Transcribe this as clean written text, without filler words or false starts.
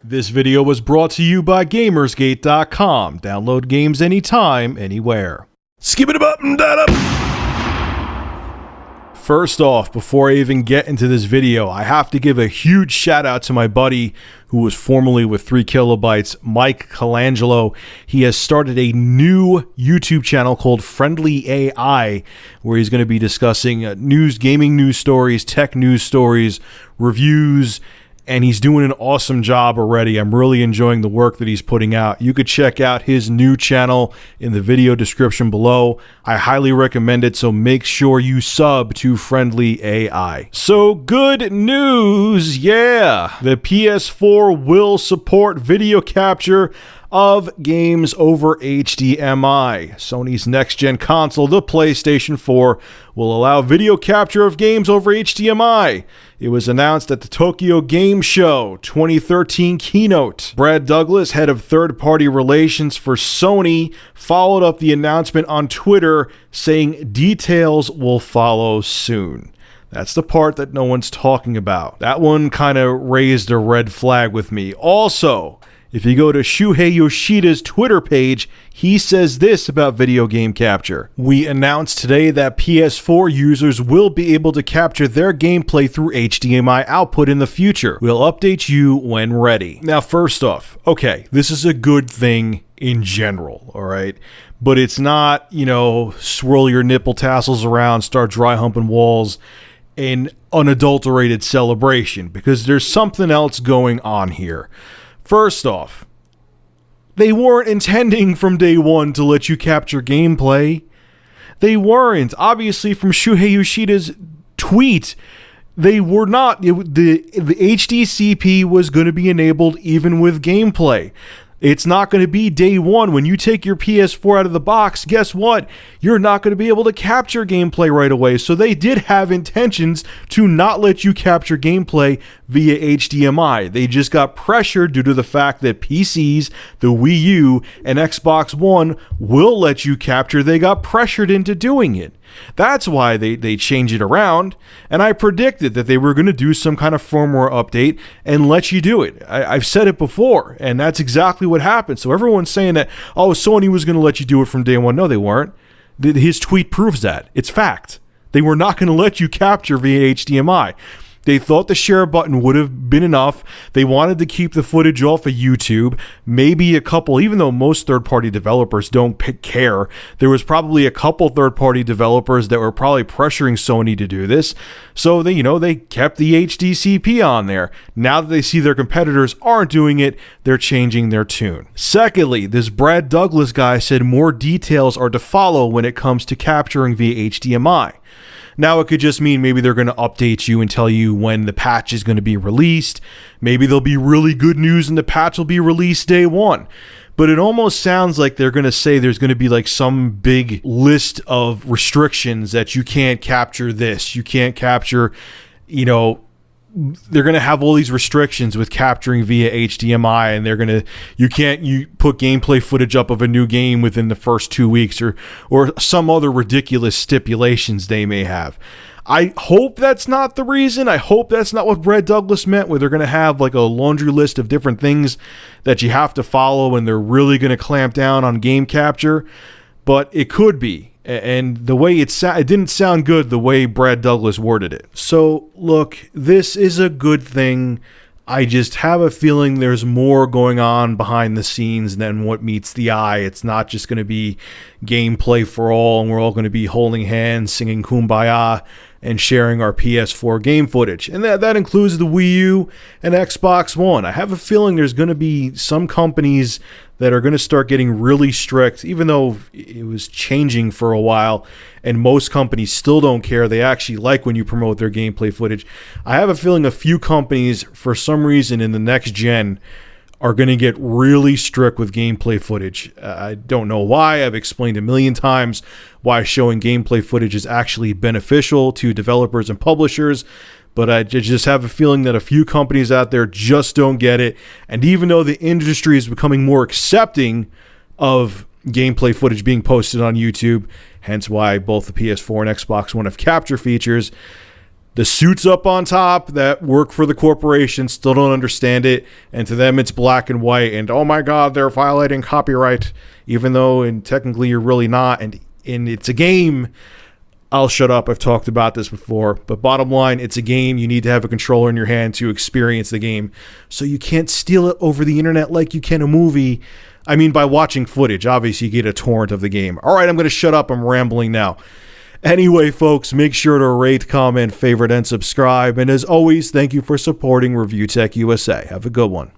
This video was brought to you by GamersGate.com. Download games anytime, anywhere. Skip it up and that up. First off, before I even get into this video, I have to give a huge shout out to my buddy who was formerly with 3 Kilobytes, Mike Colangelo. He has started a new YouTube channel called Friendly AI, where he's going to be discussing gaming news stories, tech news stories, reviews, and he's doing an awesome job already. I'm really enjoying the work that he's putting out. You could check out his new channel in the video description below. I highly recommend it, so make sure you sub to Friendly AI. So good news, yeah! The PS4 will support video capture of games over HDMI. Sony's next-gen console, the PlayStation 4, will allow video capture of games over HDMI. It was announced at the Tokyo Game Show 2013 keynote. Brad Douglas, head of third-party relations for Sony, followed up the announcement on Twitter, saying details will follow soon. That's the part that no one's talking about. That one kind of raised a red flag with me. Also, if you go to Shuhei Yoshida's Twitter page, he says this about video game capture. We announced today that PS4 users will be able to capture their gameplay through HDMI output in the future. We'll update you when ready. Now, first off, okay, this is a good thing in general, all right? But it's not, swirl your nipple tassels around, start dry humping walls, an unadulterated celebration, because there's something else going on here. First off, they weren't intending from day one to let you capture gameplay. They weren't. Obviously, from Shuhei Yoshida's tweet, they were not. The HDCP was going to be enabled even with gameplay. It's not going to be day one. When you take your PS4 out of the box, guess what? You're not going to be able to capture gameplay right away. So they did have intentions to not let you capture gameplay via HDMI. They just got pressured due to the fact that PCs, the Wii U, and Xbox One will let you capture. They got pressured into doing it. That's why they changed it around, and I predicted that they were going to do some kind of firmware update and let you do it. I've said it before, and that's exactly what happened. So everyone's saying that, oh, Sony was going to let you do it from day one. No, they weren't. His tweet proves that. It's fact. They were not going to let you capture via HDMI. They thought the share button would have been enough. They wanted to keep the footage off of YouTube. Maybe a couple, even though most third-party developers don't care, there was probably a couple third-party developers that were probably pressuring Sony to do this. So they kept the HDCP on there. Now that they see their competitors aren't doing it, they're changing their tune. Secondly, this Brad Douglas guy said more details are to follow when it comes to capturing via HDMI. Now, it could just mean maybe they're going to update you and tell you when the patch is going to be released. Maybe there'll be really good news and the patch will be released day one. But it almost sounds like they're going to say there's going to be like some big list of restrictions that you can't capture this. You can't capture, they're going to have all these restrictions with capturing via HDMI, and you can't put gameplay footage up of a new game within the first 2 weeks or some other ridiculous stipulations they may have. I hope that's not the reason. I hope that's not what Brad Douglas meant, where they're going to have like a laundry list of different things that you have to follow, and they're really going to clamp down on game capture, but it could be. And the way it didn't sound good the way Brad Douglas worded it. So, look, this is a good thing. I just have a feeling there's more going on behind the scenes than what meets the eye. It's not just going to be gameplay for all, and we're all going to be holding hands, singing Kumbaya, and sharing our PS4 game footage. And that includes the Wii U and Xbox One. I have a feeling there's going to be some companies that are going to start getting really strict, even though it was changing for a while, and most companies still don't care. They actually like when you promote their gameplay footage. I have a feeling a few companies, for some reason in the next gen, are going to get really strict with gameplay footage. I don't know why. I've explained a million times why showing gameplay footage is actually beneficial to developers and publishers, but I just have a feeling that a few companies out there just don't get it. And even though the industry is becoming more accepting of gameplay footage being posted on YouTube, hence why both the PS4 and Xbox One have capture features, The suits up on top that work for the corporation still don't understand it, and to them it's black and white, and oh my god, they're violating copyright, even though and technically you're really not, and it's a game. I'll shut up, I've talked about this before, but bottom line, it's a game. You need to have a controller in your hand to experience the game, so you can't steal it over the internet like you can a movie. I mean, by watching footage. Obviously you get a torrent of the game. Alright, I'm going to shut up, I'm rambling now. Anyway, folks, make sure to rate, comment, favorite, and subscribe. And as always, thank you for supporting Review Tech USA. Have a good one.